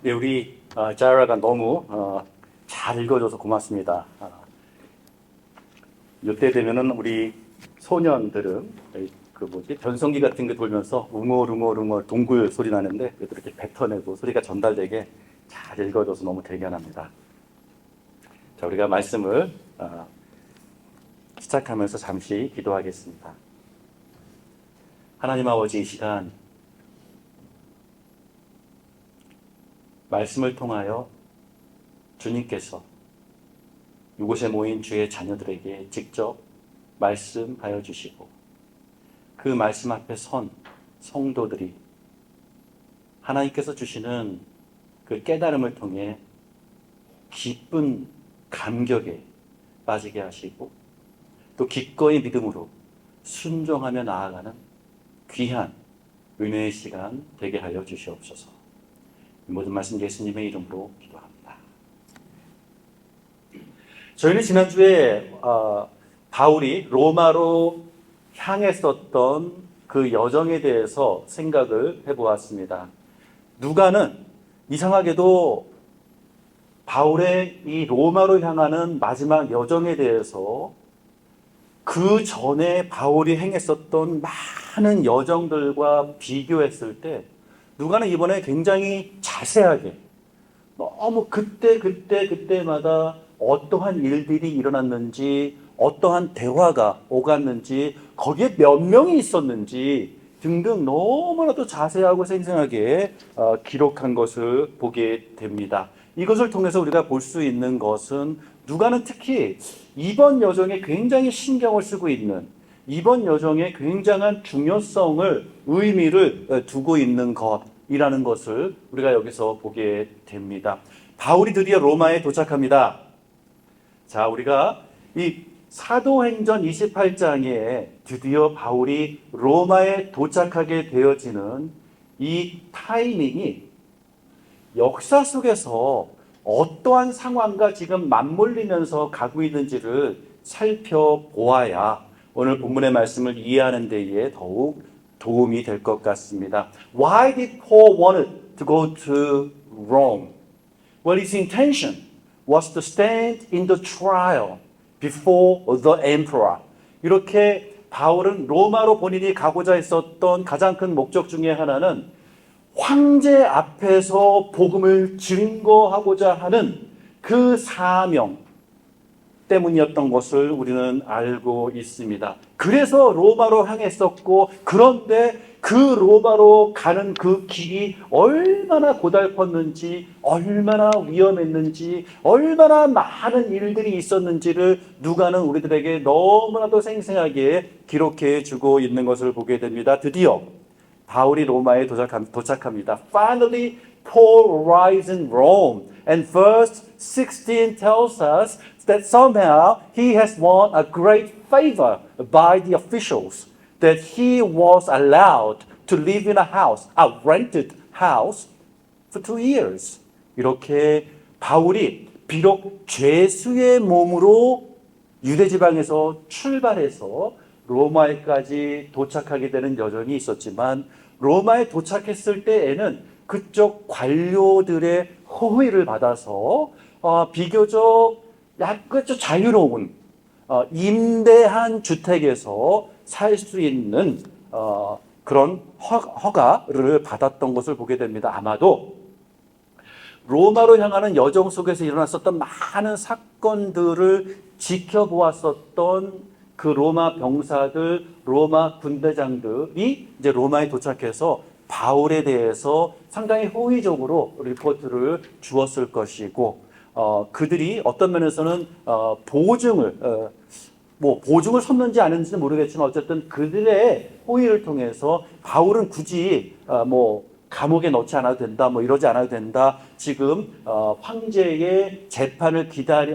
네, 우리 자라가 너무 잘 읽어줘서 고맙습니다. 이때 되면은 우리 소년들은 변성기 같은 게 돌면서 웅얼웅얼웅얼 동굴 소리 나는데 이렇게 뱉어내고 소리가 전달되게 잘 읽어줘서 너무 대견합니다. 자, 우리가 말씀을 시작하면서 잠시 기도하겠습니다. 하나님 아버지, 이 시간 말씀을 통하여 주님께서 이곳에 모인 주의 자녀들에게 직접 말씀하여 주시고 그 말씀 앞에 선 성도들이 하나님께서 주시는 그 깨달음을 통해 기쁜 감격에 빠지게 하시고 또 기꺼이 믿음으로 순종하며 나아가는 귀한 은혜의 시간 되게 하여 주시옵소서. 이 모든 말씀 예수님의 이름으로 기도합니다. 저희는 지난주에 바울이 로마로 향했었던 그 여정에 대해서 생각을 해보았습니다. 누가는 이상하게도 바울의 이 로마로 향하는 마지막 여정에 대해서 그 전에 바울이 행했었던 많은 여정들과 비교했을 때 누가는 이번에 굉장히 자세하게 너무 그때마다 어떠한 일들이 일어났는지 어떠한 대화가 오갔는지 거기에 몇 명이 있었는지 등등 너무나도 자세하고 생생하게 기록한 것을 보게 됩니다. 이것을 통해서 우리가 볼 수 있는 것은 누가는 특히 이번 여정에 굉장히 신경을 쓰고 있는 이번 여정에 굉장한 중요성을 의미를 두고 있는 것이라는 것을 우리가 여기서 보게 됩니다. 바울이 드디어 로마에 도착합니다. 자, 우리가 이 사도행전 28장에 드디어 바울이 로마에 도착하게 되어지는 이 타이밍이 역사 속에서 어떠한 상황과 지금 맞물리면서 가고 있는지를 살펴보아야 오늘 본문의 말씀을 이해하는 데에 더욱 도움이 될 것 같습니다. Why did Paul want to go to Rome? Well, his intention was to stand in the trial before the emperor. 이렇게 바울은 로마로 본인이 가고자 했었던 가장 큰 목적 중에 하나는 황제 앞에서 복음을 증거하고자 하는 그 사명 때문이었던 것을 우리는 알고 있습니다. 그래서 로마로 향했었고, 그런데 그 로마로 가는 그 길이 얼마나 고달팠는지, 얼마나 위험했는지, 얼마나 많은 일들이 있었는지를 누가는 우리들에게 너무나도 생생하게 기록해 주고 있는 것을 보게 됩니다. 드디어 바울이 로마에 도착합니다. Finally, Paul arrives in Rome. And verse 16 tells us that somehow he has won a great favor by the officials, that he was allowed to live in a rented house for 2 years. 이렇게 바울이 비록 죄수의 몸으로 유대지방에서 출발해서 로마에까지 도착하게 되는 여정이 있었지만 로마에 도착했을 때에는 그쪽 관료들의 호의를 받아서 비교적 약간 좀 자유로운 임대한 주택에서 살 수 있는 그런 허가를 받았던 것을 보게 됩니다. 아마도 로마로 향하는 여정 속에서 일어났었던 많은 사건들을 지켜보았었던 그 로마 병사들, 로마 군대장들이 이제 로마에 도착해서 바울에 대해서 상당히 호의적으로 리포트를 주었을 것이고, 그들이 어떤 면에서는 보증을 섰는지 아닌지는 모르겠지만 어쨌든 그들의 호의를 통해서 바울은 굳이 감옥에 넣지 않아도 된다, 이러지 않아도 된다. 지금 황제의 재판을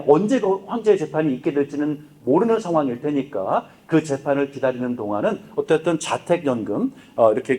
언제 황제의 재판이 있게 될지는 모르는 상황일 테니까 그 재판을 기다리는 동안은 어쨌든 자택연금 이렇게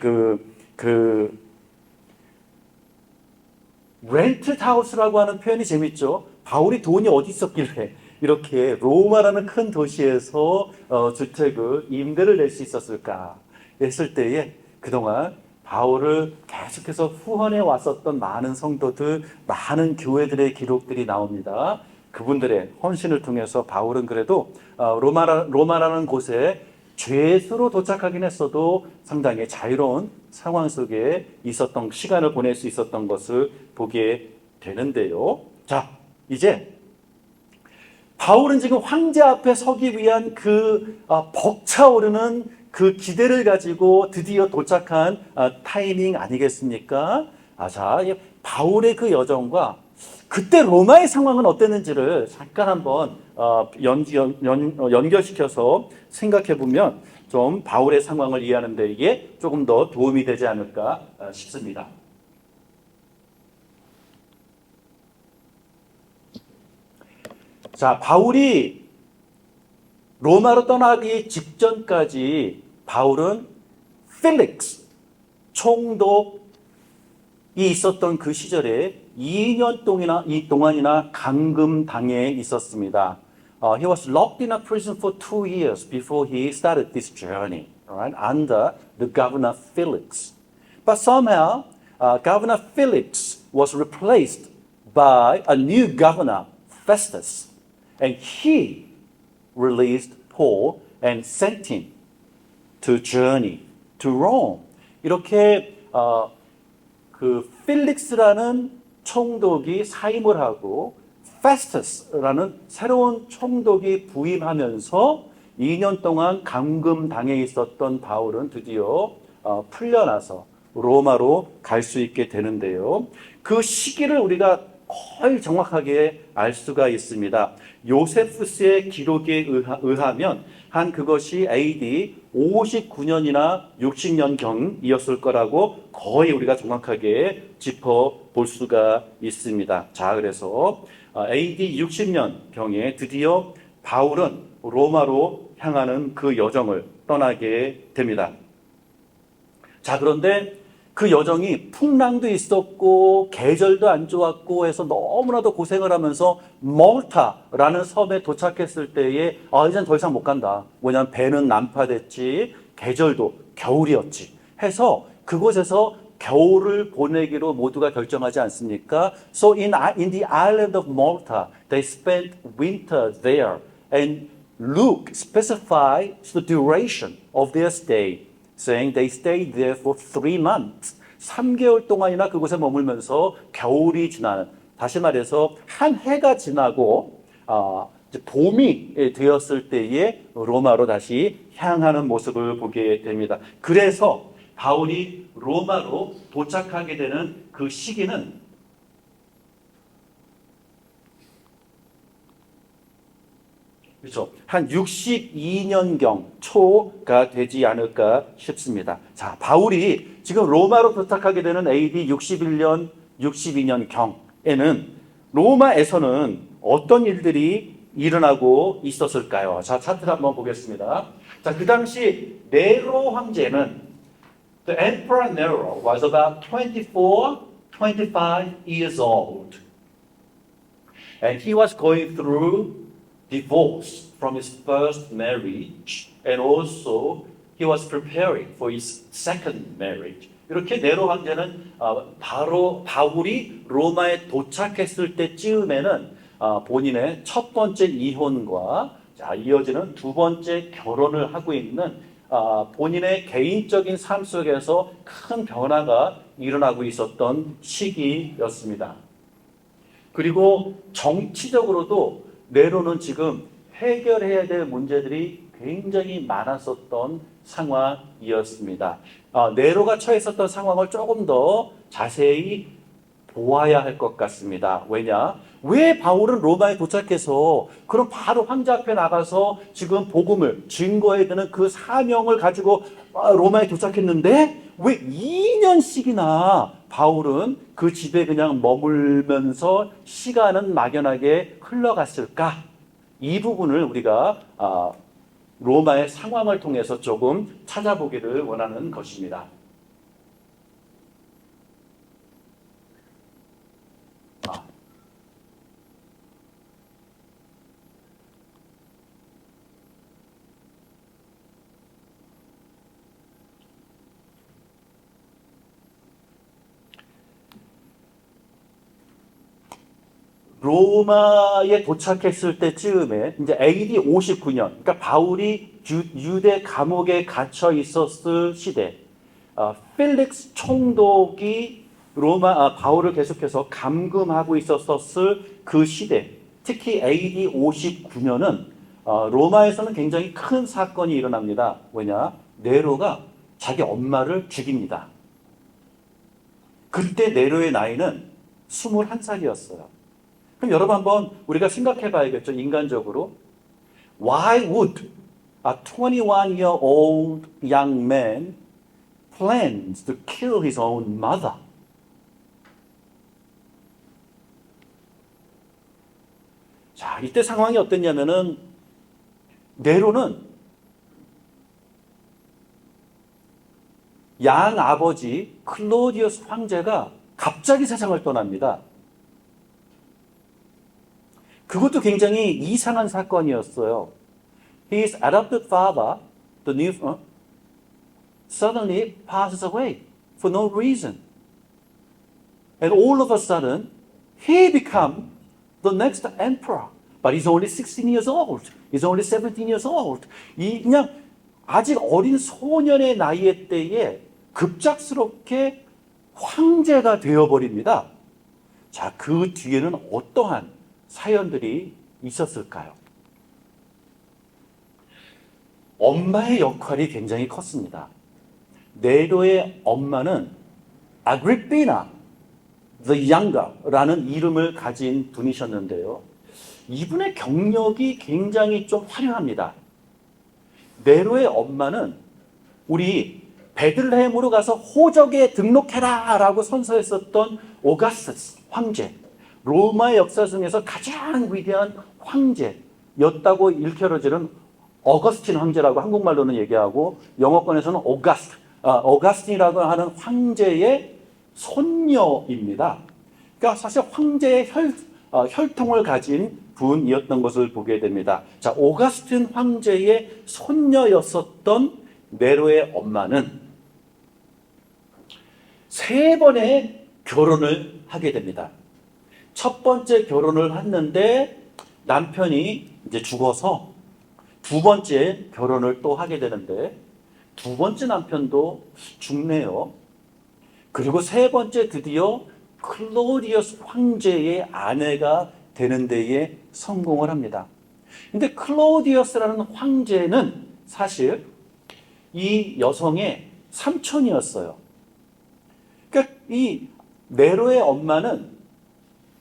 렌트하우스라고 하는 표현이 재밌죠. 바울이 돈이 어디 있었길래 이렇게 로마라는 큰 도시에서 주택을 임대를 낼 수 있었을까 했을 때에 그동안 바울을 계속해서 후원해 왔었던 많은 성도들, 많은 교회들의 기록들이 나옵니다. 그분들의 헌신을 통해서 바울은 그래도 로마라는 곳에 죄수로 도착하긴 했어도 상당히 자유로운 상황 속에 있었던 시간을 보낼 수 있었던 것을 보게 되는데요. 자, 이제 바울은 지금 황제 앞에 서기 위한 그 벅차오르는 그 기대를 가지고 드디어 도착한 타이밍 아니겠습니까? 자, 바울의 그 여정과 그때 로마의 상황은 어땠는지를 잠깐 한번 연결시켜서 생각해 보면 좀 바울의 상황을 이해하는 데 이게 조금 더 도움이 되지 않을까 싶습니다. 자, 바울이 로마로 떠나기 직전까지 바울은 필릭스 총독이 있었던 그 시절에 2년 동안이나 감금당해 있었습니다. He was locked in a prison for 2 years before he started this journey, right, under the governor Felix. But somehow, Governor Felix was replaced by a new governor, Festus, and he released Paul and sent him to journey to Rome. 이렇게 그 필릭스라는 총독이 사임을 하고 페스터스라는 새로운 총독이 부임하면서 2년 동안 감금당해 있었던 바울은 드디어 풀려나서 로마로 갈 수 있게 되는데요. 그 시기를 우리가 거의 정확하게 알 수가 있습니다. 요세푸스의 기록에 의하면 한 그것이 AD 59년이나 60년경이었을 거라고 거의 우리가 정확하게 짚어볼 수가 있습니다. 자, 그래서 AD 60년경에 드디어 바울은 로마로 향하는 그 여정을 떠나게 됩니다. 자, 그런데 그 여정이 풍랑도 있었고 계절도 안 좋았고 해서 너무나도 고생을 하면서 몰타라는 섬에 도착했을 때에 이젠 더 이상 못 간다. 왜냐하면 배는 난파됐지, 계절도 겨울이었지 해서 그곳에서 겨울을 보내기로 모두가 결정하지 않습니까? So in the island of Malta, they spent winter there, and Luke specifies the duration of their stay, saying they stayed there for 3 months. 3개월 동안이나 그곳에 머물면서 겨울이 지나는, 다시 말해서 한 해가 지나고 봄이 되었을 때에 로마로 다시 향하는 모습을 보게 됩니다. 그래서 바울이 로마로 도착하게 되는 그 시기는 그렇죠. 한 62년경 초가 되지 않을까 싶습니다. 자, 바울이 지금 로마로 도착하게 되는 AD 61년, 62년경에는 로마에서는 어떤 일들이 일어나고 있었을까요? 자, 차트를 한번 보겠습니다. 자, 그 당시 네로 황제는 The Emperor Nero was about 24, 25 years old. And he was going through divorce from his first marriage, and also he was preparing for his second marriage. 이렇게 네로 황제는 바로 바울이 로마에 도착했을 때쯤에는 본인의 첫 번째 이혼과 이어지는 두 번째 결혼을 하고 있는 본인의 개인적인 삶 속에서 큰 변화가 일어나고 있었던 시기였습니다. 그리고 정치적으로도 네로는 지금 해결해야 될 문제들이 굉장히 많았었던 상황이었습니다. 네로가 처했었던 상황을 조금 더 자세히 보아야 할 것 같습니다. 왜냐? 왜 바울은 로마에 도착해서 그럼 바로 황제 앞에 나가서 지금 복음을 증거해야 되는 그 사명을 가지고 로마에 도착했는데 왜 2년씩이나 바울은 그 집에 그냥 머물면서 시간은 막연하게 흘러갔을까? 이 부분을 우리가 로마의 상황을 통해서 조금 찾아보기를 원하는 것입니다. 로마에 도착했을 때쯤에 이제 AD 59년, 그러니까 바울이 유대 감옥에 갇혀 있었을 시대, 필릭스 총독이 바울을 계속해서 감금하고 있었을 그 시대, 특히 AD 59년은 로마에서는 굉장히 큰 사건이 일어납니다. 왜냐? 네로가 자기 엄마를 죽입니다. 그때 네로의 나이는 21살이었어요. 그럼 여러분 한번 우리가 생각해 봐야겠죠. 인간적으로. Why would a 21-year-old young man plan to kill his own mother? 자, 이때 상황이 어땠냐면은 네로는 양 아버지 클로디우스 황제가 갑자기 세상을 떠납니다. 그것도 굉장히 이상한 사건이었어요. His adopted father, suddenly passes away for no reason. And all of a sudden, he becomes the next emperor. But he's only 16 years old. He's only 17 years old. 그냥 아직 어린 소년의 나이에 때에 급작스럽게 황제가 되어버립니다. 자, 그 뒤에는 어떠한 사연들이 있었을까요? 엄마의 역할이 굉장히 컸습니다. 네로의 엄마는 아그리피나 the Younger라는 이름을 가진 분이셨는데요. 이분의 경력이 굉장히 좀 화려합니다. 네로의 엄마는 우리 베들레헴으로 가서 호적에 등록해라 라고 선서했었던 오가스터스 황제, 로마의 역사 중에서 가장 위대한 황제였다고 일컬어지는 어거스틴 황제라고 한국말로는 얘기하고 영어권에서는 오가스틴이라고 하는 황제의 손녀입니다. 그러니까 사실 황제의 혈통을 가진 분이었던 것을 보게 됩니다. 자, 오가스틴 황제의 손녀였었던 네로의 엄마는 3번의 결혼을 하게 됩니다. 첫 번째 결혼을 했는데 남편이 이제 죽어서 2번째 결혼을 또 하게 되는데 2번째 남편도 죽네요. 그리고 3번째 드디어 클로디우스 황제의 아내가 되는 데에 성공을 합니다. 근데 클로디우스라는 황제는 사실 이 여성의 삼촌이었어요. 그러니까 이 네로의 엄마는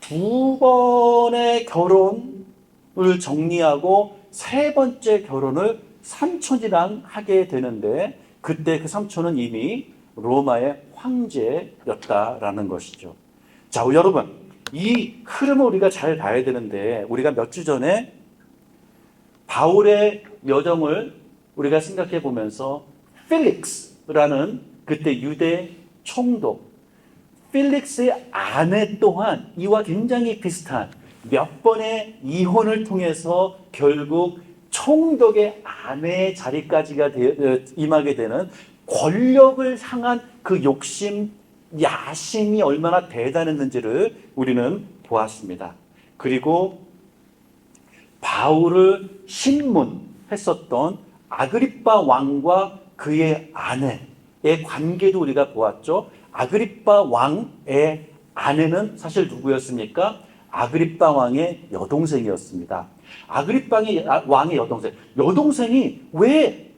2번의 결혼을 정리하고 3번째 결혼을 삼촌이랑 하게 되는데 그때 그 삼촌은 이미 로마의 황제였다라는 것이죠. 자, 여러분, 이 흐름을 우리가 잘 봐야 되는데 우리가 몇 주 전에 바울의 여정을 우리가 생각해 보면서 필릭스라는 그때 유대 총독, 필릭스의 아내 또한 이와 굉장히 비슷한 몇 번의 이혼을 통해서 결국 총독의 아내의 자리까지가 임하게 되는 권력을 향한 그 욕심, 야심이 얼마나 대단했는지를 우리는 보았습니다. 그리고 바울을 신문했었던 아그리빠 왕과 그의 아내의 관계도 우리가 보았죠. 아그리빠 왕의 아내는 사실 누구였습니까? 아그리빠 왕의 여동생이었습니다. 아그리빠 왕의 여동생이 왜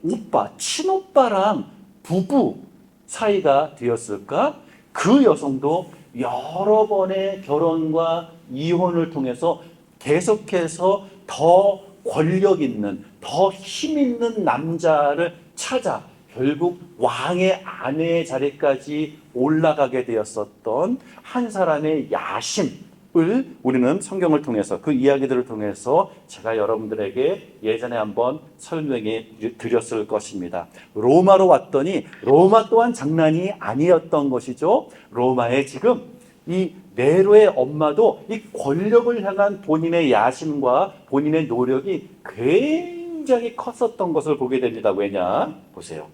친오빠랑 부부 사이가 되었을까? 그 여성도 여러 번의 결혼과 이혼을 통해서 계속해서 더 권력 있는, 더 힘 있는 남자를 찾아 결국 왕의 아내의 자리까지 올라가게 되었었던 한 사람의 야심을 우리는 성경을 통해서 그 이야기들을 통해서 제가 여러분들에게 예전에 한번 설명해 드렸을 것입니다. 로마로 왔더니 로마 또한 장난이 아니었던 것이죠. 로마에 지금 이 네로의 엄마도 이 권력을 향한 본인의 야심과 본인의 노력이 굉장히 컸었던 것을 보게 됩니다. 왜냐? 보세요.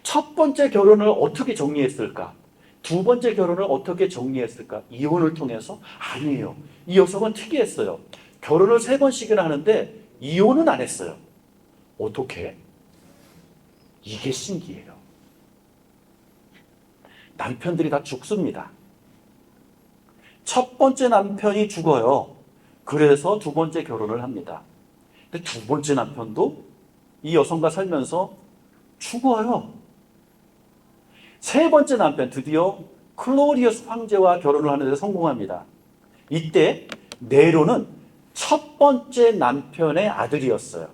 첫 번째 결혼을 어떻게 정리했을까? 두 번째 결혼을 어떻게 정리했을까? 이혼을 통해서? 아니에요. 이 여성은 특이했어요. 결혼을 3번씩이나 하는데 이혼은 안 했어요. 어떻게? 이게 신기해요. 남편들이 다 죽습니다. 첫 번째 남편이 죽어요. 그래서 두 번째 결혼을 합니다. 근데 두 번째 남편도 이 여성과 살면서 죽어요. 세 번째 남편, 드디어 클로디우스 황제와 결혼을 하는 데 성공합니다. 이때 네로는 첫 번째 남편의 아들이었어요.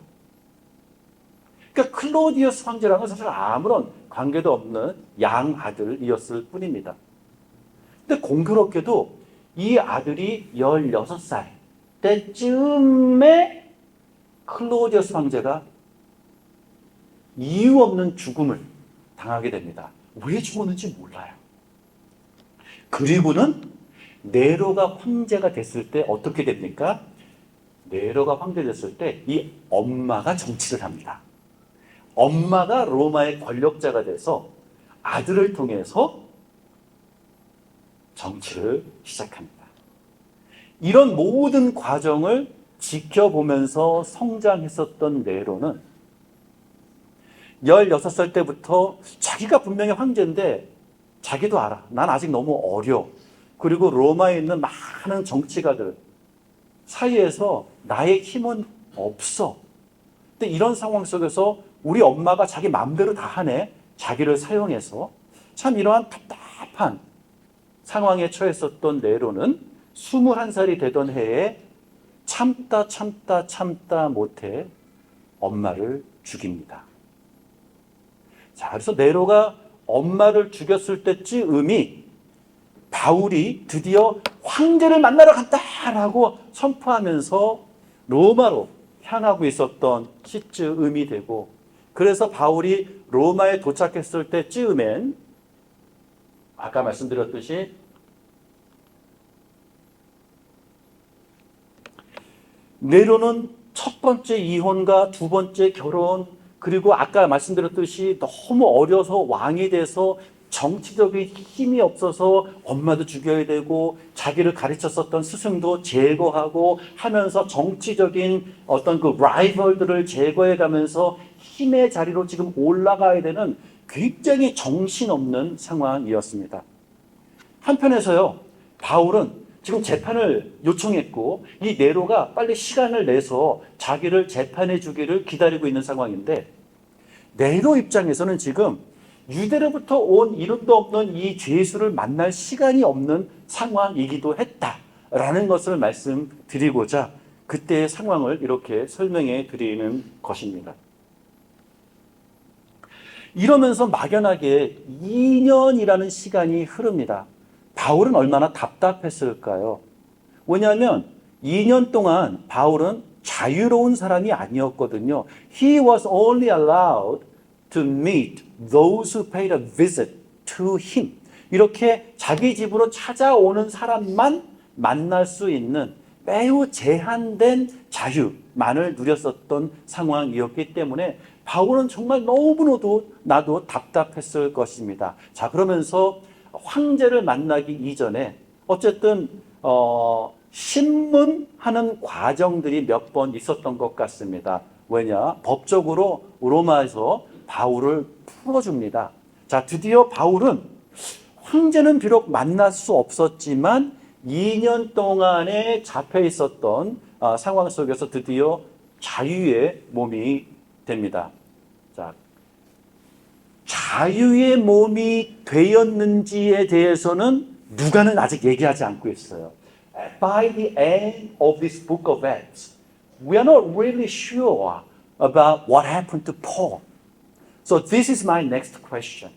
그러니까 클로디우스 황제랑은 사실 아무런 관계도 없는 양아들이었을 뿐입니다. 근데 공교롭게도 이 아들이 16살 때쯤에 클로디우스 황제가 이유 없는 죽음을 당하게 됩니다. 왜 죽었는지 몰라요. 그리고는 네로가 황제가 됐을 때 어떻게 됩니까? 네로가 황제 됐을 때 이 엄마가 정치를 합니다. 엄마가 로마의 권력자가 돼서 아들을 통해서 정치를 시작합니다. 이런 모든 과정을 지켜보면서 성장했었던 네로는 16살 때부터 자기가 분명히 황제인데 자기도 알아. 난 아직 너무 어려. 그리고 로마에 있는 많은 정치가들 사이에서 나의 힘은 없어. 근데 이런 상황 속에서 우리 엄마가 자기 마음대로 다 하네. 자기를 사용해서. 참 이러한 답답한 상황에 처했었던 네로는 21살이 되던 해에 참다 못해 엄마를 죽입니다. 자, 그래서 네로가 엄마를 죽였을 때쯤이 바울이 드디어 황제를 만나러 간다라고 선포하면서 로마로 향하고 있었던 시점이 되고, 그래서 바울이 로마에 도착했을 때쯤엔 아까 말씀드렸듯이 네로는 첫 번째 이혼과 두 번째 결혼, 그리고 아까 말씀드렸듯이 너무 어려서 왕이 돼서 정치적인 힘이 없어서 엄마도 죽여야 되고 자기를 가르쳤었던 스승도 제거하고 하면서 정치적인 어떤 그 라이벌들을 제거해 가면서 힘의 자리로 지금 올라가야 되는 굉장히 정신없는 상황이었습니다. 한편에서요, 바울은 지금 재판을 요청했고 이 네로가 빨리 시간을 내서 자기를 재판해 주기를 기다리고 있는 상황인데, 네로 입장에서는 지금 유대로부터 온 이름도 없는 이 죄수를 만날 시간이 없는 상황이기도 했다라는 것을 말씀드리고자 그때의 상황을 이렇게 설명해 드리는 것입니다. 이러면서 막연하게 2년이라는 시간이 흐릅니다. 바울은 얼마나 답답했을까요? 왜냐하면 2년 동안 바울은 자유로운 사람이 아니었거든요. He was only allowed to meet those who paid a visit to him. 이렇게 자기 집으로 찾아오는 사람만 만날 수 있는 매우 제한된 자유만을 누렸었던 상황이었기 때문에 바울은 정말 너무나도 나도 답답했을 것입니다. 자, 그러면서 황제를 만나기 이전에 어쨌든 신문하는 과정들이 몇 번 있었던 것 같습니다. 왜냐? 법적으로 로마에서 바울을 풀어줍니다. 자, 드디어 바울은 황제는 비록 만날 수 없었지만 2년 동안에 잡혀 있었던 상황 속에서 드디어 자유의 몸이 됩니다. 자, 자유의 몸이 되었는지에 대해서는 누가는 아직 얘기하지 않고 있어요. By the end of this book of Acts, we are not really sure about what happened to Paul. So this is my next question.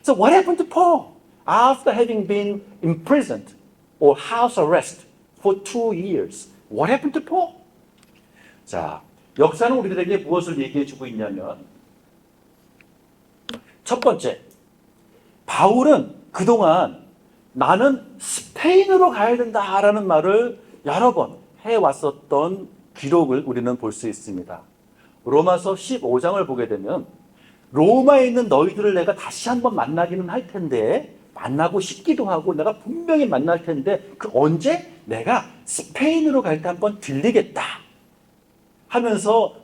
So what happened to Paul after having been imprisoned or house arrest for 2 years? What happened to Paul? 자, 역사는 우리들에게 무엇을 얘기해 주고 있냐면, 첫 번째, 바울은 그동안 나는 스페인으로 가야 된다라는 말을 여러 번 해왔었던 기록을 우리는 볼 수 있습니다. 로마서 15장을 보게 되면 로마에 있는 너희들을 내가 다시 한번 만나기는 할 텐데 만나고 싶기도 하고 내가 분명히 만날 텐데 그 언제? 내가 스페인으로 갈 때 한번 들리겠다 하면서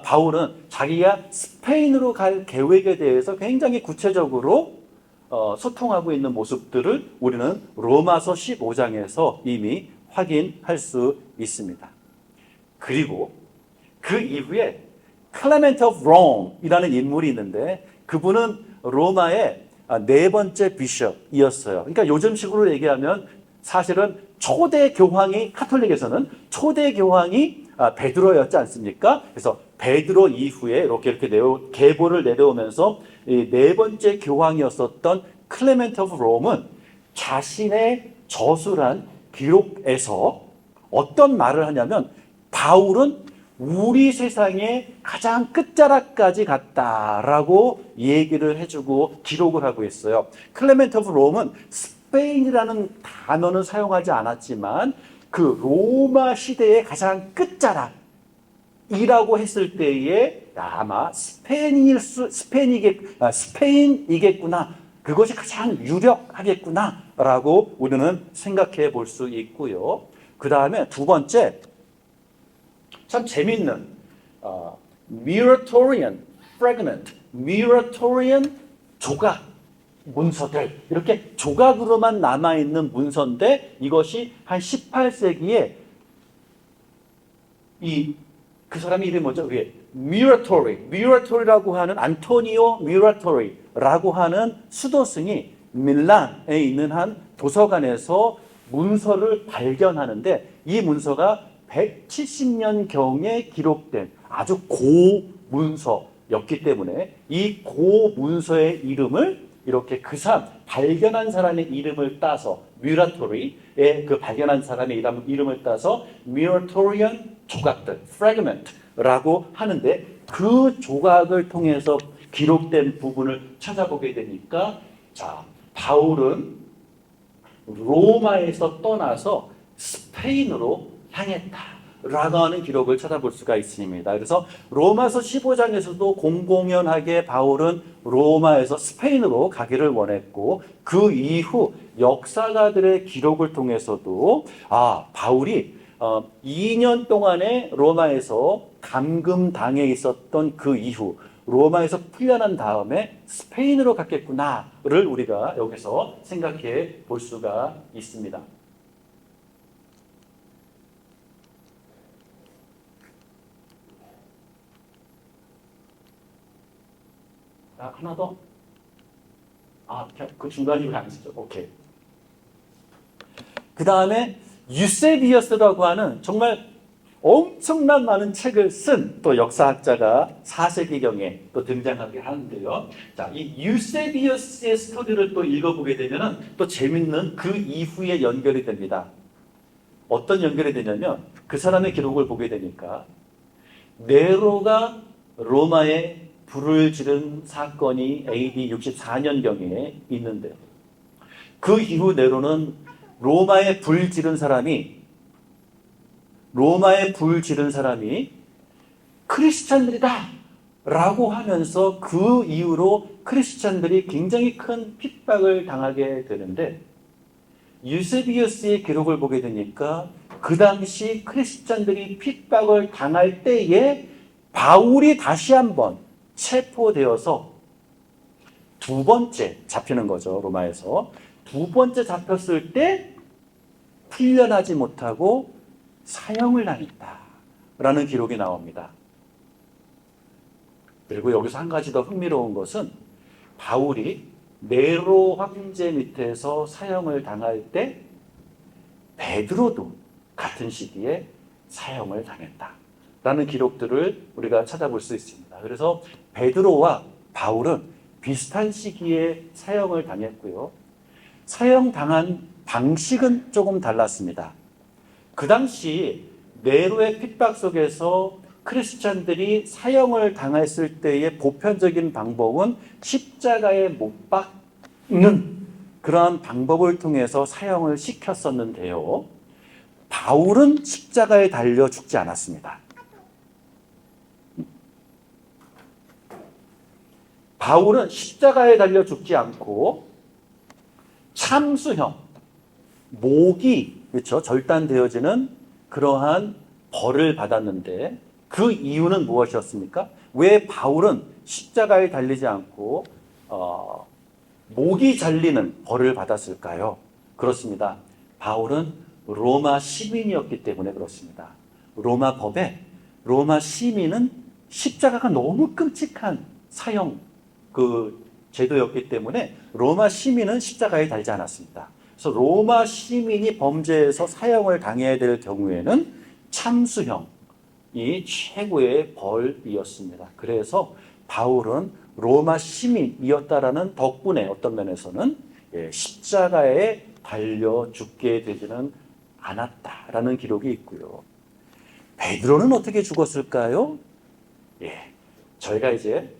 바울은 자기가 스페인으로 갈 계획에 대해서 굉장히 구체적으로 소통하고 있는 모습들을 우리는 로마서 15장에서 이미 확인할 수 있습니다. 그리고 그 이후에 클레멘트 오브 롬이라는 인물이 있는데 그분은 로마의 네 번째 비숍이었어요. 그러니까 요즘식으로 얘기하면 사실은 초대 교황이 카톨릭에서는 초대 교황이 베드로였지 않습니까? 그래서 베드로 이후에 이렇게 계보를 내려오면서 이 네 번째 교황이었었던 클레멘트 오브 롬은 자신의 저술한 기록에서 어떤 말을 하냐면 바울은 우리 세상의 가장 끝자락까지 갔다라고 얘기를 해주고 기록을 하고 있어요. 클레멘트 오브 롬은 스페인이라는 단어는 사용하지 않았지만 그 로마 시대의 가장 끝자락이라고 했을 때에 아마 스페인이겠구나. 그것이 가장 유력하겠구나라고 우리는 생각해 볼 수 있고요. 그 다음에 두 번째, 참 재밌는 Muratorian fragment, Muratorian 조각 문서들, 이렇게 조각으로만 남아있는 문서인데 이것이 한 18세기에 그 사람의 이름이 뭐죠? 뮤라토리라고 하는 안토니오 뮤라토리라고 하는 수도승이 밀란에 있는 한 도서관에서 문서를 발견하는데 이 문서가 170년경에 기록된 아주 고문서였기 때문에 이 고문서의 이름을 이렇게 발견한 사람의 이름을 따서 뮤라토리의 그 발견한 사람의 이름을 따서 뮤라토리안 조각들, fragment라고 하는데 그 조각을 통해서 기록된 부분을 찾아보게 되니까 바울은 로마에서 떠나서 스페인으로 향했다라고 하는 기록을 찾아볼 수가 있습니다. 그래서 로마서 15장에서도 공공연하게 바울은 로마에서 스페인으로 가기를 원했고 그 이후 역사가들의 기록을 통해서도 바울이 2년 동안의 로마에서 감금당해 있었던 그 이후 로마에서 풀려난 다음에 스페인으로 갔겠구나를 우리가 여기서 생각해 볼 수가 있습니다. 하나 더? 그 중간이 왜 안 쓰죠? 오케이. 그 다음에 유세비어스라고 하는 정말 엄청난 많은 책을 쓴 또 역사학자가 4세기경에 또 등장하게 하는데요. 이 유세비어스의 스토리를 또 읽어보게 되면 또 재밌는 그 이후에 연결이 됩니다. 어떤 연결이 되냐면 그 사람의 기록을 보게 되니까 네로가 로마에 불을 지른 사건이 AD 64년경에 있는데 그 이후 네로는 로마에 불 지른 사람이 크리스찬들이다 라고 하면서 그 이후로 크리스찬들이 굉장히 큰 핍박을 당하게 되는데 유세비우스의 기록을 보게 되니까 그 당시 크리스찬들이 핍박을 당할 때에 바울이 다시 한번 체포되어서 두 번째 잡히는 거죠. 로마에서 두 번째 잡혔을 때 풀려나지 못하고 사형을 당했다라는 기록이 나옵니다. 그리고 여기서 한 가지 더 흥미로운 것은 바울이 네로 황제 밑에서 사형을 당할 때 베드로도 같은 시기에 사형을 당했다라는 기록들을 우리가 찾아볼 수 있습니다. 그래서 베드로와 바울은 비슷한 시기에 사형을 당했고요. 사형당한 방식은 조금 달랐습니다. 그 당시 네로의 핍박 속에서 크리스찬들이 사형을 당했을 때의 보편적인 방법은 십자가에 못 박는 그러한 방법을 통해서 사형을 시켰었는데요. 바울은 십자가에 달려 죽지 않았습니다. 바울은 십자가에 달려 죽지 않고 참수형, 목이 그렇죠 절단되어지는 그러한 벌을 받았는데 그 이유는 무엇이었습니까? 왜 바울은 십자가에 달리지 않고 목이 잘리는 벌을 받았을까요? 그렇습니다. 바울은 로마 시민이었기 때문에 그렇습니다. 로마 법에 로마 시민은 십자가가 너무 끔찍한 사형 그 제도였기 때문에 로마 시민은 십자가에 달지 않았습니다. 그래서 로마 시민이 범죄에서 사형을 당해야 될 경우에는 참수형이 최고의 벌이었습니다. 그래서 바울은 로마 시민이었다라는 덕분에 어떤 면에서는 십자가에 달려 죽게 되지는 않았다라는 기록이 있고요. 베드로는 어떻게 죽었을까요? 저희가 이제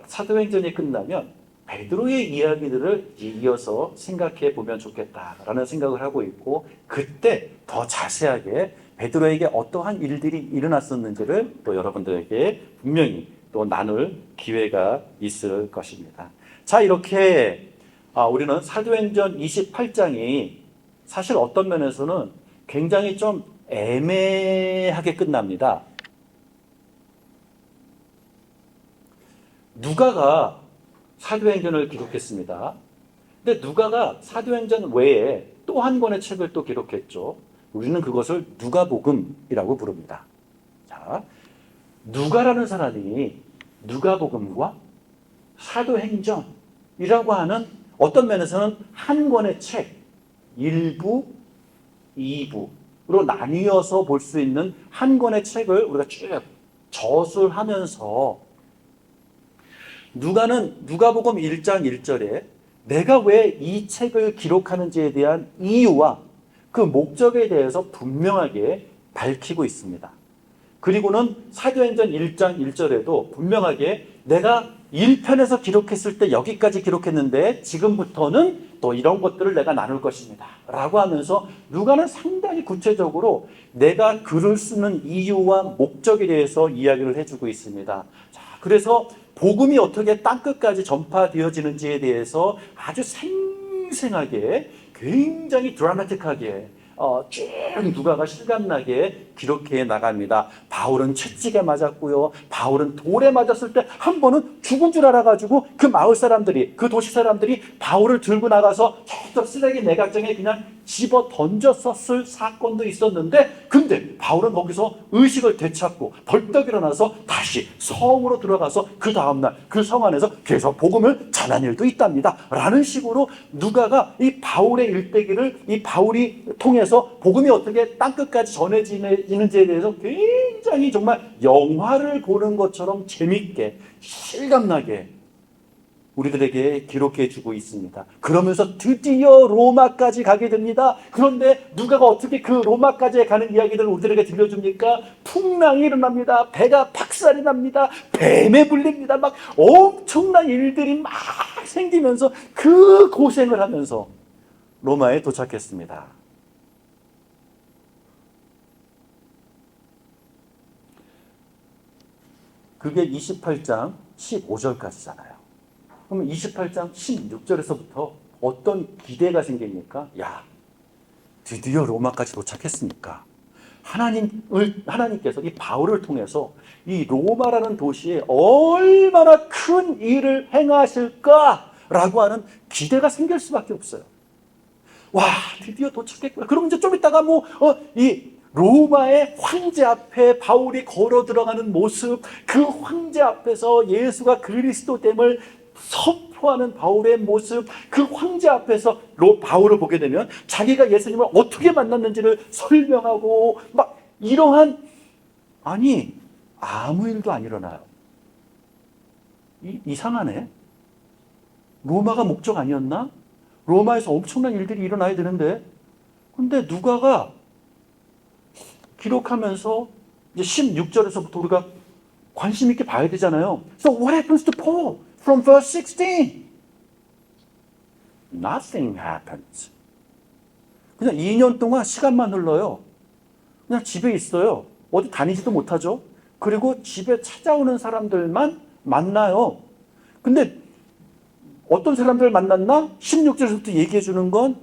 사도행전이 끝나면 베드로의 이야기들을 이어서 생각해 보면 좋겠다라는 생각을 하고 있고 그때 더 자세하게 베드로에게 어떠한 일들이 일어났었는지를 또 여러분들에게 분명히 또 나눌 기회가 있을 것입니다. 자, 이렇게 우리는 사도행전 28장이 사실 어떤 면에서는 굉장히 좀 애매하게 끝납니다. 누가가 사도행전을 기록했습니다. 근데 누가가 사도행전 외에 또 한 권의 책을 또 기록했죠. 우리는 그것을 누가복음이라고 부릅니다. 자, 누가라는 사람이 누가복음과 사도행전이라고 하는 어떤 면에서는 한 권의 책, 1부, 2부로 나뉘어서 볼 수 있는 한 권의 책을 우리가 쭉 저술하면서 누가는 누가복음 1장 1절에 내가 왜 이 책을 기록하는지에 대한 이유와 그 목적에 대해서 분명하게 밝히고 있습니다. 그리고는 사도행전 1장 1절에도 분명하게 내가 1편에서 기록했을 때 여기까지 기록했는데 지금부터는 또 이런 것들을 내가 나눌 것입니다 라고 하면서 누가는 상당히 구체적으로 내가 글을 쓰는 이유와 목적에 대해서 이야기를 해주고 있습니다. 자, 그래서 복음이 어떻게 땅끝까지 전파되어지는지에 대해서 아주 생생하게 굉장히 드라마틱하게 쭉 누가가 실감나게 기록해 나갑니다. 바울은 채찍에 맞았고요. 바울은 돌에 맞았을 때 한 번은 죽은 줄 알아가지고 그 마을 사람들이 그 도시 사람들이 바울을 들고 나가서 저 쓰레기 내각정에 그냥 집어 던졌었을 사건도 있었는데 근데 바울은 거기서 의식을 되찾고 벌떡 일어나서 다시 성으로 들어가서 그 다음날 그 성 안에서 계속 복음을 전한 일도 있답니다 라는 식으로 누가가 이 바울의 일대기를 이 바울이 통해서 복음이 어떻게 땅끝까지 전해지는지에 대해서 굉장히 정말 영화를 보는 것처럼 재밌게 실감나게 우리들에게 기록해 주고 있습니다. 그러면서 드디어 로마까지 가게 됩니다. 그런데 누가가 어떻게 그 로마까지 가는 이야기들을 우리들에게 들려줍니까? 풍랑이 일어납니다. 배가 박살이 납니다. 뱀에 물립니다. 막 엄청난 일들이 막 생기면서 그 고생을 하면서 로마에 도착했습니다. 그게 28장 15절까지잖아요. 그러면 28장 16절에서부터 어떤 기대가 생깁니까? 야, 드디어 로마까지 도착했으니까 하나님께서 이 바울을 통해서 이 로마라는 도시에 얼마나 큰 일을 행하실까라고 하는 기대가 생길 수밖에 없어요. 와, 드디어 도착했구나. 그럼 이제 좀 이따가 이 로마의 황제 앞에 바울이 걸어 들어가는 모습, 그 황제 앞에서 예수가 그리스도됨을 선포하는 바울의 모습, 그 황제 앞에서 바울을 보게 되면 자기가 예수님을 어떻게 만났는지를 설명하고 막 이러한 아무 일도 안 일어나요. 이상하네. 로마가 목적 아니었나? 로마에서 엄청난 일들이 일어나야 되는데 근데 누가가 기록하면서 이제 16절에서부터 우리가 관심 있게 봐야 되잖아요. So what happens to Paul from verse 16? Nothing happens. 그냥 2년 동안 시간만 흘러요. 그냥 집에 있어요. 어디 다니지도 못하죠. 그리고 집에 찾아오는 사람들만 만나요. 근데 어떤 사람들 만났나? 16절에서부터 얘기해 주는 건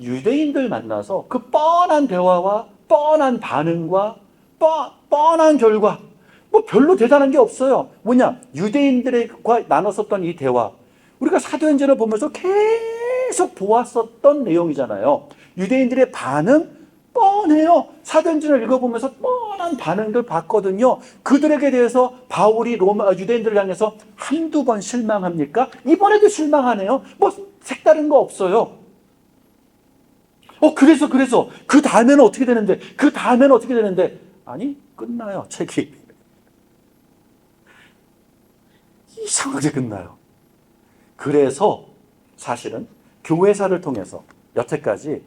유대인들 만나서 그 뻔한 대화와 뻔한 반응과 뻔한 결과, 뭐 별로 대단한 게 없어요. 뭐냐? 유대인들과 나눴었던 이 대화, 우리가 사도행전을 보면서 계속 보았었던 내용이잖아요. 유대인들의 반응 뻔해요. 사도행전을 읽어보면서 뻔한 반응들 봤거든요. 그들에게 대해서 바울이 유대인들을 향해서 한두 번 실망합니까? 이번에도 실망하네요. 뭐 색다른 거 없어요. 그래서 그 다음에는 어떻게 되는데? 그 다음에는 어떻게 되는데? 아니, 끝나요. 책이 이상하게 끝나요. 그래서 사실은 교회사를 통해서 여태까지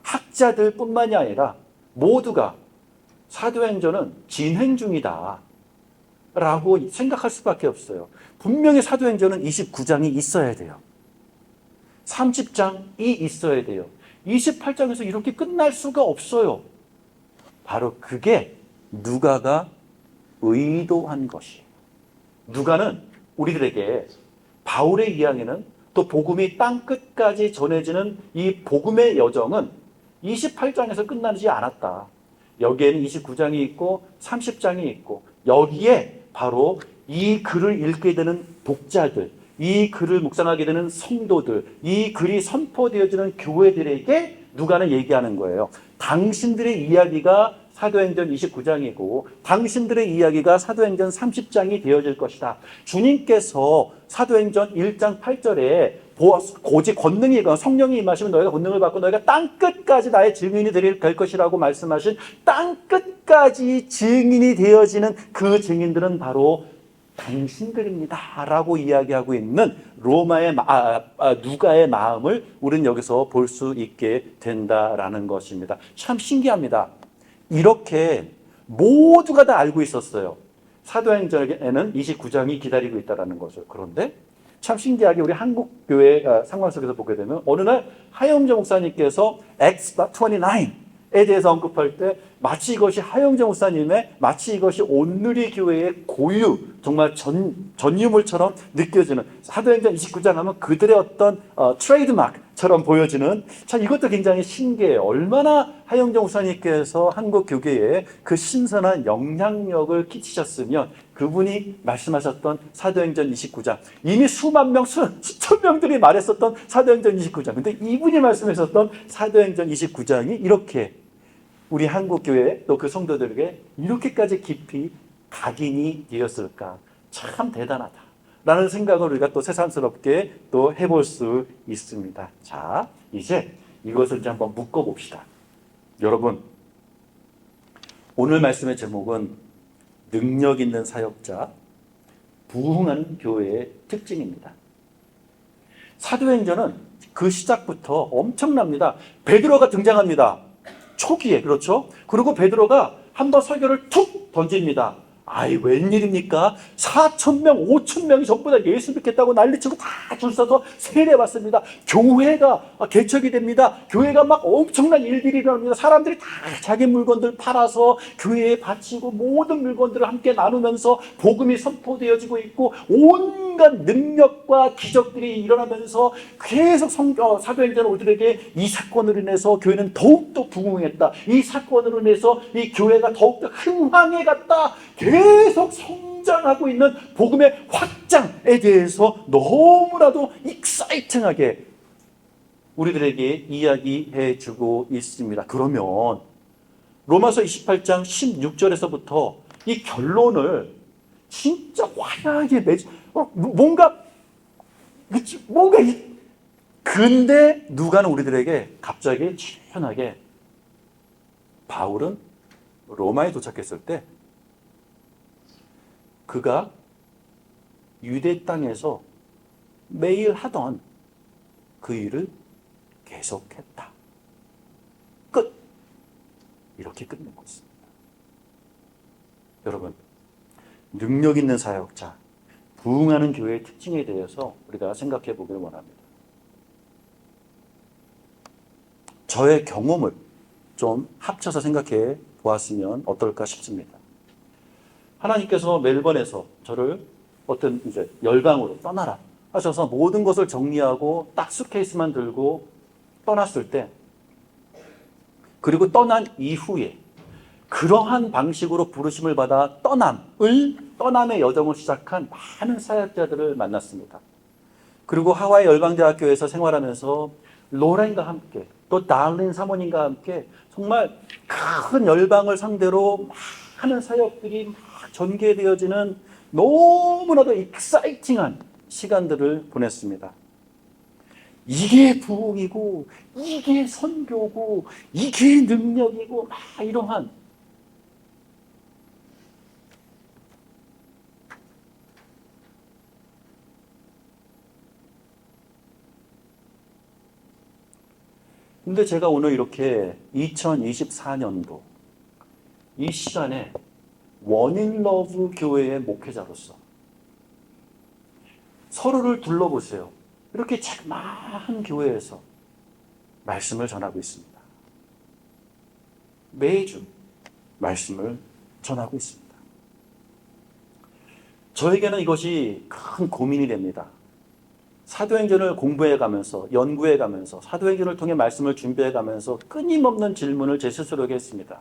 학자들 뿐만이 아니라 모두가 사도행전은 진행 중이다 라고 생각할 수밖에 없어요. 분명히 사도행전은 29장이 있어야 돼요. 30장이 있어야 돼요. 28장에서 이렇게 끝날 수가 없어요. 바로 그게 누가가 의도한 것이에요. 누가는 우리들에게 바울의 이야기는, 또 복음이 땅 끝까지 전해지는 이 복음의 여정은 28장에서 끝나지 않았다. 여기에는 29장이 있고 30장이 있고, 여기에 바로 이 글을 읽게 되는 독자들, 이 글을 묵상하게 되는 성도들, 이 글이 선포되어지는 교회들에게 누가는 얘기하는 거예요. 당신들의 이야기가 사도행전 29장이고 당신들의 이야기가 사도행전 30장이 되어질 것이다. 주님께서 사도행전 1장 8절에 오직 권능이, 성령이 임하시면 너희가 권능을 받고 너희가 땅끝까지 나의 증인이 될 것이라고 말씀하신 땅끝까지 증인이 되어지는 그 증인들은 바로 당신들입니다 라고 이야기하고 있는 누가의 마음을 우리는 여기서 볼 수 있게 된다라는 것입니다. 참 신기합니다. 이렇게 모두가 다 알고 있었어요. 사도행전에는 29장이 기다리고 있다는 것을. 그런데 참 신기하게 우리 한국교회 상황 속에서 보게 되면 어느 날 하영재 목사님께서 Acts 29에 대해서 언급할 때 마치 이것이 하영재 목사님의, 마치 이것이 온누리 교회의 고유, 정말 전유물처럼 느껴지는, 사도행전 29장 하면 그들의 어떤 트레이드마크처럼 보여지는, 참 이것도 굉장히 신기해요. 얼마나 하영재 목사님께서 한국 교계에 그 신선한 영향력을 끼치셨으면 그분이 말씀하셨던 사도행전 29장, 이미 수만 명, 수천 명들이 말했었던 사도행전 29장, 근데 이분이 말씀하셨던 사도행전 29장이 이렇게 우리 한국교회 또 그 성도들에게 이렇게까지 깊이 각인이 되었을까? 참 대단하다 라는 생각을 우리가 또 새삼스럽게 또 해볼 수 있습니다. 자, 이제 이것을 이제 한번 묶어봅시다. 여러분, 오늘 말씀의 제목은 능력 있는 사역자, 부흥하는 교회의 특징입니다. 사도행전은 그 시작부터 엄청납니다. 베드로가 등장합니다. 초기에, 그렇죠? 그리고 베드로가 한번 설교를 툭 던집니다. 아이, 웬일입니까? 4,000명, 5,000명이 전부 다 예수 믿겠다고 난리치고 다 줄 서서 세례받습니다. 교회가 개척이 됩니다. 교회가 막 엄청난 일들이 일어납니다. 사람들이 다 자기 물건들 팔아서 교회에 바치고 모든 물건들을 함께 나누면서 복음이 선포되어지고 있고, 온갖 능력과 기적들이 일어나면서 계속 사도행전 우리들에게 이 사건으로 인해서 교회는 더욱더 부흥했다. 이 사건으로 인해서 이 교회가 더욱더 흥황해 갔다. 계속 성장하고 있는 복음의 확장에 대해서 너무나도 익사이팅하게 우리들에게 이야기해 주고 있습니다. 그러면 로마서 28장 16절에서부터 이 결론을 진짜 화려하게 근데 누가는 우리들에게 갑자기 시원하게, 바울은 로마에 도착했을 때 그가 유대 땅에서 매일 하던 그 일을 계속했다. 끝. 이렇게 끝내고 있습니다. 여러분, 능력 있는 사역자, 부흥하는 교회의 특징에 대해서 우리가 생각해 보길 원합니다. 저의 경험을 좀 합쳐서 생각해 보았으면 어떨까 싶습니다. 하나님께서 멜번에서 저를 어떤 이제 열방으로 떠나라 하셔서 모든 것을 정리하고 딱 수케이스만 들고 떠났을 때, 그리고 떠난 이후에 그러한 방식으로 부르심을 받아 떠남의 여정을 시작한 많은 사역자들을 만났습니다. 그리고 하와이 열방대학교에서 생활하면서 로렌과 함께, 또 달린 사모님과 함께 정말 큰 열방을 상대로 많은 사역들이 막 전개되어지는 너무나도 익사이팅한 시간들을 보냈습니다. 이게 부흥이고, 이게 선교고, 이게 능력이고, 막 이러한. 근데 제가 오늘 이렇게 2024년도 이 시간에 원인러브 교회의 목회자로서 서로를 둘러보세요. 이렇게 자그마한 교회에서 말씀을 전하고 있습니다. 매주 말씀을 전하고 있습니다. 저에게는 이것이 큰 고민이 됩니다. 사도행전을 공부해가면서, 연구해가면서, 사도행전을 통해 말씀을 준비해가면서 끊임없는 질문을 제 스스로에게 했습니다.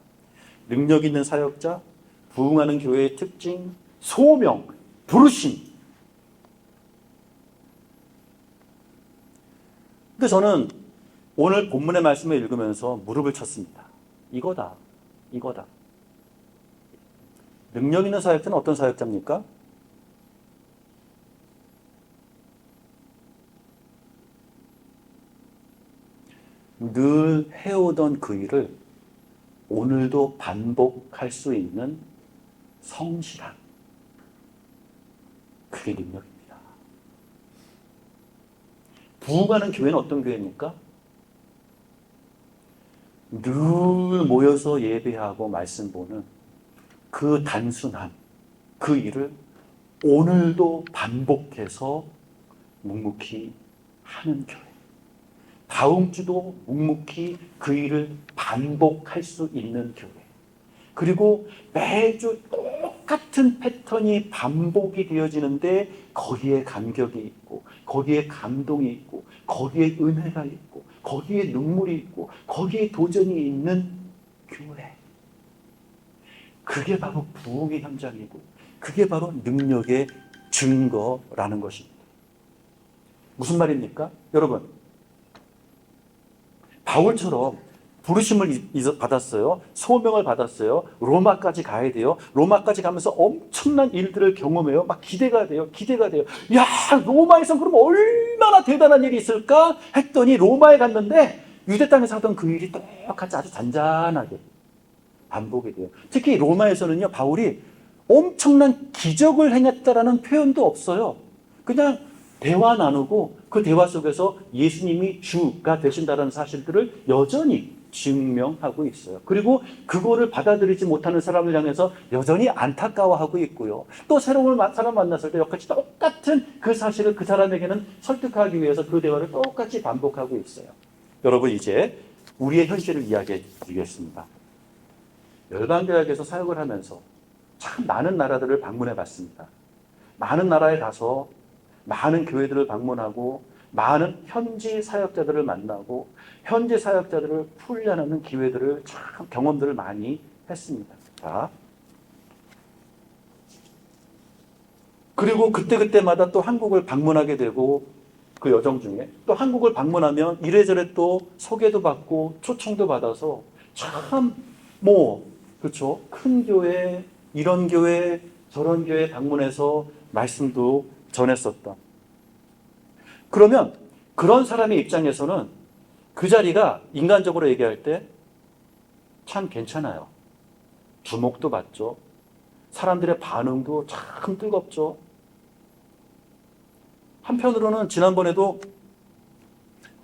능력 있는 사역자, 부흥하는 교회의 특징, 소명, 부르심. 근데 저는 오늘 본문의 말씀을 읽으면서 무릎을 쳤습니다. 이거다. 능력 있는 사역자는 어떤 사역자입니까? 늘 해오던 그 일을 오늘도 반복할 수 있는 성실함. 그게 능력입니다. 부흥하는 교회는 어떤 교회입니까? 늘 모여서 예배하고 말씀 보는 그 단순한 그 일을 오늘도 반복해서 묵묵히 하는 교회. 다음 주도 묵묵히 그 일을 반복할 수 있는 교회. 그리고 매주 똑같은 패턴이 반복이 되어지는데 거기에 감격이 있고, 거기에 감동이 있고, 거기에 은혜가 있고, 거기에 눈물이 있고, 거기에 도전이 있는 교회. 그게 바로 부흥의 현장이고, 그게 바로 능력의 증거라는 것입니다. 무슨 말입니까? 여러분, 바울처럼 부르심을 받았어요. 소명을 받았어요. 로마까지 가야 돼요. 로마까지 가면서 엄청난 일들을 경험해요. 막 기대가 돼요. 야, 로마에서 그럼 얼마나 대단한 일이 있을까? 했더니 로마에 갔는데 유대 땅에서 하던 그 일이 똑같이 아주 잔잔하게 반복이 돼요. 특히 로마에서는요, 바울이 엄청난 기적을 행했다라는 표현도 없어요. 그냥 대화 나누고 그 대화 속에서 예수님이 주가 되신다는 사실들을 여전히 증명하고 있어요. 그리고 그거를 받아들이지 못하는 사람을 향해서 여전히 안타까워하고 있고요. 또 새로운 사람 만났을 때 역시 똑같은 그 사실을 그 사람에게는 설득하기 위해서 그 대화를 똑같이 반복하고 있어요. 여러분, 이제 우리의 현실을 이야기해 드리겠습니다. 열방대학에서 사역을 하면서 참 많은 나라들을 방문해 봤습니다. 많은 나라에 가서 많은 교회들을 방문하고 많은 현지 사역자들을 만나고 현지 사역자들을 훈련하는 기회들을 참 경험들을 많이 했습니다. 자, 그리고 그때마다 또 한국을 방문하게 되고 그 여정 중에 또 한국을 방문하면 이래저래 또 소개도 받고 초청도 받아서 참 그렇죠. 큰 교회, 이런 교회, 저런 교회 방문해서 말씀도 전했었다. 그러면 그런 사람의 입장에서는 그 자리가 인간적으로 얘기할 때 참 괜찮아요. 주목도 받죠. 사람들의 반응도 참 뜨겁죠. 한편으로는 지난번에도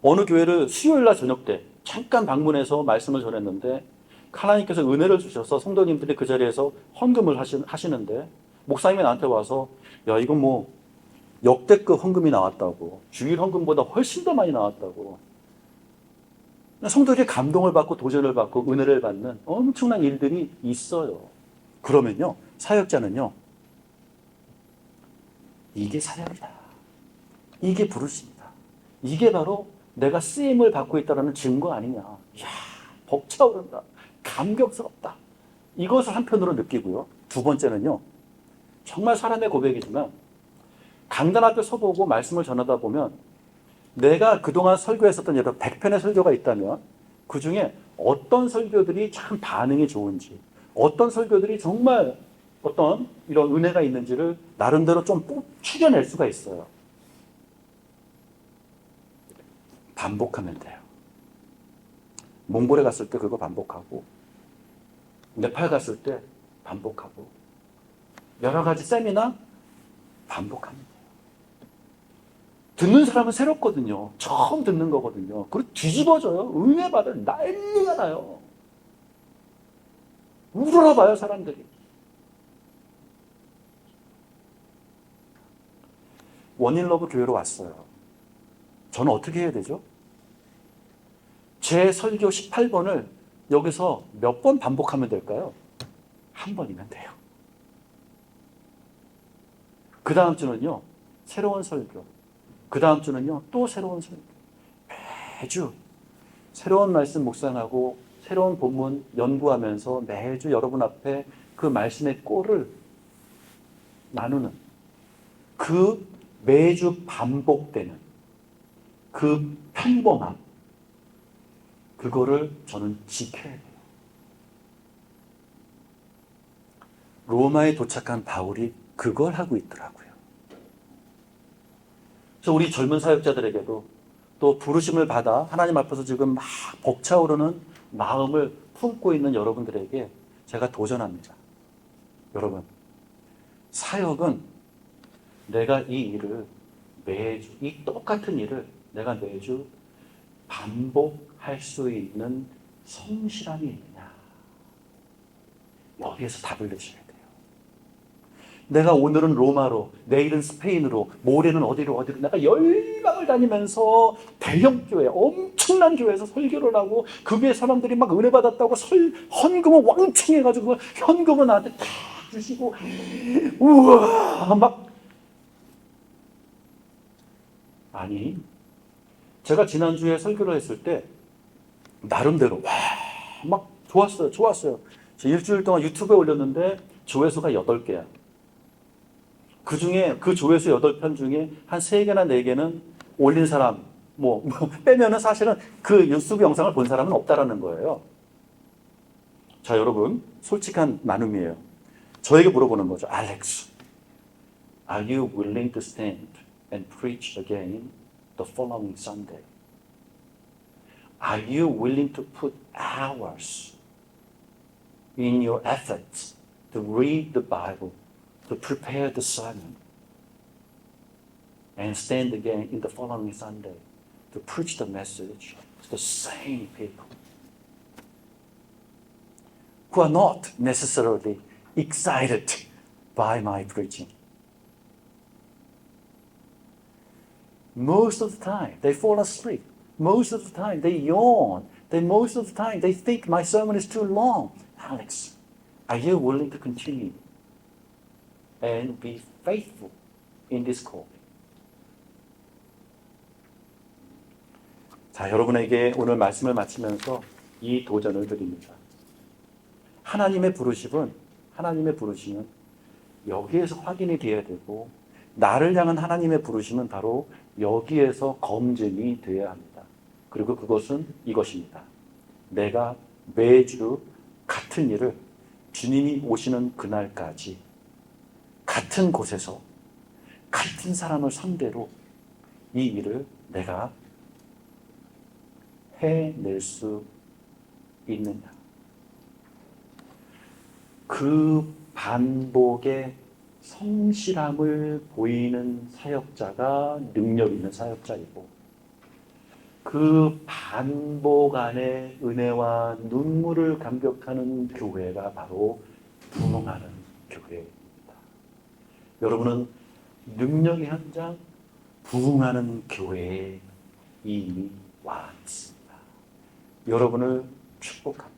어느 교회를 수요일날 저녁 때 잠깐 방문해서 말씀을 전했는데 하나님께서 은혜를 주셔서 성도님들이 그 자리에서 헌금을 하시는데 목사님이 나한테 와서 야, 이건 역대급 헌금이 나왔다고, 주일 헌금보다 훨씬 더 많이 나왔다고. 성도들이 감동을 받고 도전을 받고 은혜를 받는 엄청난 일들이 있어요. 그러면요, 사역자는요, 이게 사역이다. 이게 부르심이다. 이게 바로 내가 쓰임을 받고 있다는 증거 아니냐. 이야, 벅차오른다. 감격스럽다. 이것을 한편으로 느끼고요. 두 번째는요. 정말 사람의 고백이지만 강단 앞에 서보고 말씀을 전하다 보면 내가 그동안 설교했었던 여러 100편의 설교가 있다면 그 중에 어떤 설교들이 참 반응이 좋은지, 어떤 설교들이 정말 어떤 이런 은혜가 있는지를 나름대로 좀 추려낼 수가 있어요. 반복하면 돼요. 몽골에 갔을 때 그거 반복하고, 네팔 갔을 때 반복하고, 여러 가지 세미나 반복하면 돼요. 듣는 사람은 새롭거든요. 처음 듣는 거거든요. 그리고 뒤집어져요. 은혜 받을 난리가 나요. 우러러봐요, 사람들이. 원인러브 교회로 왔어요. 저는 어떻게 해야 되죠? 제 설교 18번을 여기서 몇 번 반복하면 될까요? 한 번이면 돼요. 그 다음 주는요, 새로운 설교. 그 다음 주는요, 또 새로운 설교. 매주 새로운 말씀 묵상하고 새로운 본문 연구하면서 매주 여러분 앞에 그 말씀의 꼴을 나누는 그 매주 반복되는 그 평범함, 그거를 저는 지켜야 돼요. 로마에 도착한 바울이 그걸 하고 있더라고요. 그래서 우리 젊은 사역자들에게도 또 부르심을 받아 하나님 앞에서 지금 막 벅차오르는 마음을 품고 있는 여러분들에게 제가 도전합니다. 여러분, 사역은 내가 이 일을 매주, 이 똑같은 일을 내가 매주 반복할 수 있는 성실함이 있느냐. 여기에서 답을 내셔야 돼요. 내가 오늘은 로마로, 내일은 스페인으로, 모레는 어디로 내가 열방을 다니면서 대형 교회, 엄청난 교회에서 설교를 하고 그 교회 사람들이 막 은혜 받았다고 헌금을 왕창 해가지고 현금을 나한테 다 주시고 우와 막 아니, 제가 지난주에 설교를 했을 때 나름대로 막 좋았어요. 저 일주일 동안 유튜브에 올렸는데 조회수가 8개야. 그 중에 그 조회수 8편 중에 한 3개나 4개는 올린 사람 빼면은 사실은 그 유튜브 영상을 본 사람은 없다라는 거예요. 자, 여러분, 솔직한 나눔이에요. 저에게 물어보는 거죠. 알렉스, are you willing to stand and preach again the following Sunday? Are you willing to put hours in your efforts to read the Bible, to prepare the sermon, and stand again in the following Sunday to preach the message to the same people who are not necessarily excited by my preaching? Most of the time, they fall asleep. Most of the time, they yawn. Most of the time, they think my sermon is too long. Alex, are you willing to continue and be faithful in this calling? 자, 여러분에게 오늘 말씀을 마치면서 이 도전을 드립니다. 하나님의 부르심은 여기에서 확인이 되어야 되고, 나를 향한 하나님의 부르심은 바로 여기에서 검증이 되어야 합니다. 그리고 그것은 이것입니다. 내가 매주 같은 일을 주님이 오시는 그날까지 같은 곳에서 같은 사람을 상대로 이 일을 내가 해낼 수 있느냐. 그 반복의 성실함을 보이는 사역자가 능력 있는 사역자이고, 그 반복 안에 은혜와 눈물을 감격하는 교회가 바로 부흥하는 교회입니다. 여러분은 능력의 현장, 부흥하는 교회에 이미 와 있습니다. 여러분을 축복합니다.